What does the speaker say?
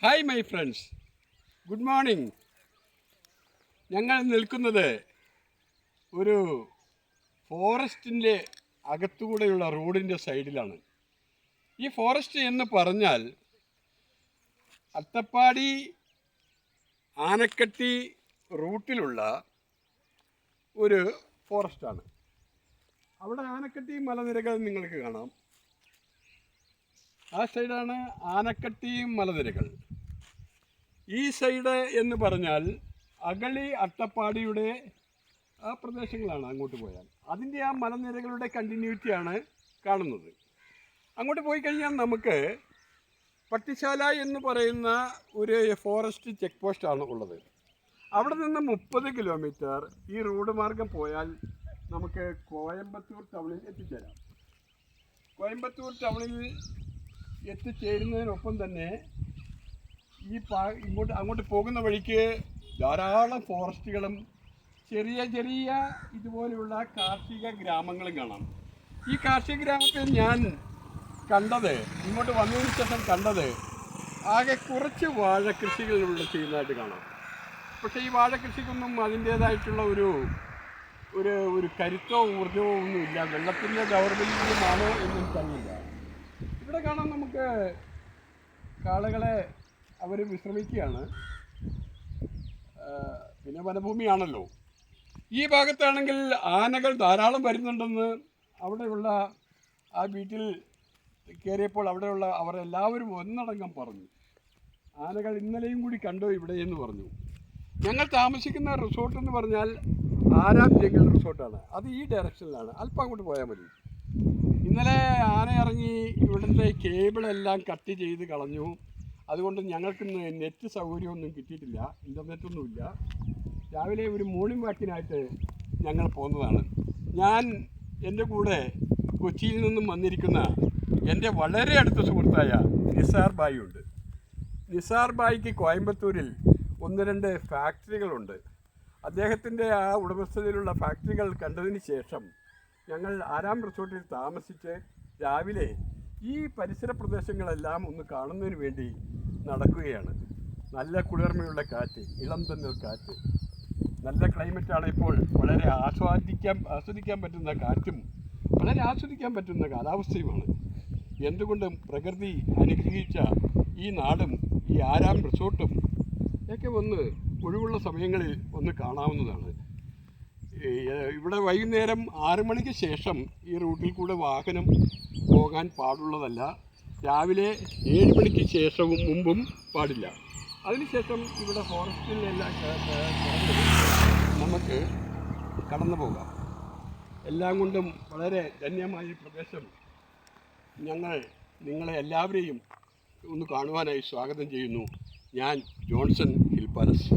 Hi my friends, good morning. ഞങ്ങൾ നിൽക്കുന്നത് ഒരു ഫോറസ്റ്റിൻ്റെ അകത്തുകൂടെയുള്ള റോഡിൻ്റെ സൈഡിലാണ്. ഈ ഫോറസ്റ്റ് എന്ന് പറഞ്ഞാൽ അട്ടപ്പാടി ആനക്കട്ടി റൂട്ടിലുള്ള ഒരു ഫോറസ്റ്റാണ്. അവിടെ ആനക്കട്ടി മലനിരകൾ നിങ്ങൾക്ക് കാണാം. ആ സൈഡാണ് ആനക്കട്ടി മലനിരകൾ. ഈ സൈഡ് എന്ന് പറഞ്ഞാൽ അഗളി അട്ടപ്പാടിയുടെ ആ പ്രദേശങ്ങളാണ്. അങ്ങോട്ട് പോയാൽ അതിൻ്റെ ആ മലനിരകളുടെ കണ്ടിന്യൂറ്റിയാണ് കാണുന്നത്. അങ്ങോട്ട് പോയി കഴിഞ്ഞാൽ നമുക്ക് പട്ടിശാല എന്ന് പറയുന്ന ഒരു ഫോറസ്റ്റ് ചെക്ക് പോസ്റ്റാണ് ഉള്ളത്. അവിടെ നിന്ന് 30 കിലോമീറ്റർ ഈ റോഡ് മാർഗം പോയാൽ നമുക്ക് കോയമ്പത്തൂർ ടൗണിൽ എത്തിച്ചേരാം. കോയമ്പത്തൂർ ടൗണിൽ എത്തിച്ചേരുന്നതിനൊപ്പം തന്നെ അങ്ങോട്ട് പോകുന്ന വഴിക്ക് ധാരാളം ഫോറസ്റ്റുകളും ചെറിയ ചെറിയ ഇതുപോലെയുള്ള കാർഷിക ഗ്രാമങ്ങളും കാണാം. ഈ കാർഷിക ഗ്രാമത്തിൽ ഞാൻ കണ്ടത്, ഇങ്ങോട്ട് വന്നതിന് ശേഷം കണ്ടത്, ആകെ കുറച്ച് വാഴക്കൃഷികളിലൂടെ ചെയ്യുന്നതായിട്ട് കാണാം. പക്ഷേ ഈ വാഴക്കൃഷിക്കൊന്നും അതിൻ്റേതായിട്ടുള്ള ഒരു കരുത്തോ ഊർജമോ ഒന്നുമില്ല. വെള്ളത്തിൻ്റെ ദൗർബല്യമാണോ എന്നും എനിക്കറിയില്ല. ഇവിടെ കാണാം നമുക്ക് കാളകളെ അവർ വിശ്രമിക്കുകയാണ്. പിന്നെ വനഭൂമിയാണല്ലോ. ഈ ഭാഗത്താണെങ്കിൽ ആനകൾ ധാരാളം വരുന്നുണ്ടെന്ന് അവിടെയുള്ള ആ വീട്ടിൽ കയറിയപ്പോൾ അവിടെയുള്ള അവരെല്ലാവരും ഒന്നടങ്കം പറഞ്ഞു. ആനകൾ ഇന്നലെയും കൂടി കണ്ടു ഇവിടെ എന്ന് പറഞ്ഞു. ഞങ്ങൾ താമസിക്കുന്ന റിസോർട്ട് എന്ന് പറഞ്ഞാൽ ആരാം ജംഗിൾ റിസോർട്ടാണ്. അത് ഈ ഡയറക്ഷനിലാണ്, അല്പം അങ്ങോട്ട് പോയാൽ മതി. ഇന്നലെ ആന ഇറങ്ങി ഇവിടുത്തെ കേബിളെല്ലാം കട്ട് ചെയ്ത് കളഞ്ഞു. അതുകൊണ്ട് ഞങ്ങൾക്ക് നെറ്റ് സൗകര്യമൊന്നും കിട്ടിയിട്ടില്ല, ഇൻ്റർനെറ്റൊന്നുമില്ല. രാവിലെ ഒരു മോർണിംഗ് വാക്കിനായിട്ട് ഞങ്ങൾ പോകുന്നതാണ്. ഞാൻ എൻ്റെ കൂടെ കൊച്ചിയിൽ നിന്നും വന്നിരിക്കുന്ന എൻ്റെ വളരെ അടുത്ത സുഹൃത്തായ നിസാർ ബായി ഉണ്ട്. നിസാർ ബായിക്ക് കോയമ്പത്തൂരിൽ 1-2 ഫാക്ടറികളുണ്ട്. അദ്ദേഹത്തിൻ്റെ ആ ഉടമസ്ഥതയിലുള്ള ഫാക്ടറികൾ കണ്ടതിന് ശേഷം ഞങ്ങൾ ആരാം റിസോർട്ടിൽ താമസിച്ച് രാവിലെ ഈ പരിസര പ്രദേശങ്ങളെല്ലാം ഒന്ന് കാണുന്നതിന് വേണ്ടി നടക്കുകയാണ്. നല്ല കുളിർമയുള്ള കാറ്റ്, ഇളം തന്നൽ കാറ്റ്, നല്ല ക്ലൈമറ്റാണ് ഇപ്പോൾ. വളരെ ആസ്വദിക്കാൻ പറ്റുന്ന കാറ്റും വളരെ ആസ്വദിക്കാൻ പറ്റുന്ന കാലാവസ്ഥയുമാണ്. എന്തുകൊണ്ടും പ്രകൃതി അനുഗ്രഹിച്ച ഈ നാടും ഈ ആരാം റിസോർട്ടും ഒക്കെ ഒഴിവുള്ള സമയങ്ങളിൽ ഒന്ന് കാണാവുന്നതാണ്. ഇവിടെ വൈകുന്നേരം 6 മണിക്ക് ശേഷം ഈ റൂട്ടിൽ കൂടെ വാഹനം പോകാൻ പാടുള്ളതല്ല. രാവിലെ 7 മണിക്ക് ശേഷവും മുമ്പും പാടില്ല. അതിനുശേഷം ഇവിടെ ഫോറസ്റ്റിലെല്ലാം നമുക്ക് കടന്നു പോകാം. എല്ലാം കൊണ്ടും വളരെ ധന്യമായ പ്രദേശം. ഞങ്ങൾ നിങ്ങളെ എല്ലാവരെയും ഒന്ന് കാണുവാനായി സ്വാഗതം ചെയ്യുന്നു. ഞാൻ ജോൺസൺ ഹിൽ പാലസ്.